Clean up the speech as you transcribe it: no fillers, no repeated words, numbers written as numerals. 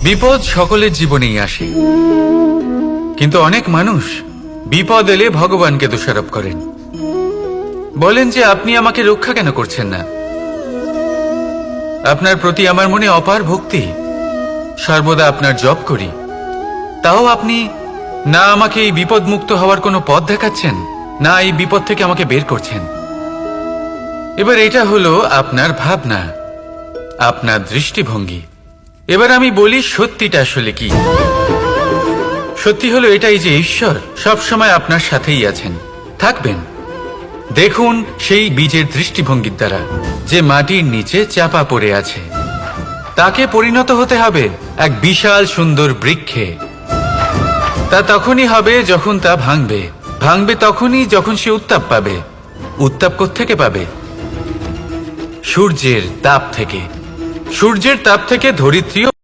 বিপদ সকলের জীবনেই আসে, কিন্তু অনেক মানুষ বিপদ এলে ভগবানকে দোষারোপ করেন। বলেন যে আপনি আমাকে রক্ষা কেন করছেন না? আপনার প্রতি আমার মনে অপার ভক্তি, সর্বদা আপনার জপ করি, তাও আপনি না আমাকে এই বিপদ মুক্ত হওয়ার কোনো পথ দেখাচ্ছেন, না এই বিপদ থেকে আমাকে বের করছেন। এবার এটা হলো আপনার ভাবনা, আপনার দৃষ্টিভঙ্গি। এবার আমি বলি সত্যিটা আসলে কি। সত্যি হলো এটাই যে ঈশ্বর সবসময় আপনার সাথেই আছেন, থাকবেন। দেখুন সেই বীজের দৃষ্টিভঙ্গির দ্বারা যে মাটির নিচে চাপা পড়ে আছে, তাকে পরিণত হতে হবে এক বিশাল সুন্দর বৃক্ষে। তা তখনই হবে যখন তা ভাঙবে, ভাঙবে তখনই যখন সে উত্তাপ পাবে। উত্তাপ কোত্থেকে পাবে? সূর্যের তাপ থেকে। সূর্যের তাপ থেকে ধরিত্রী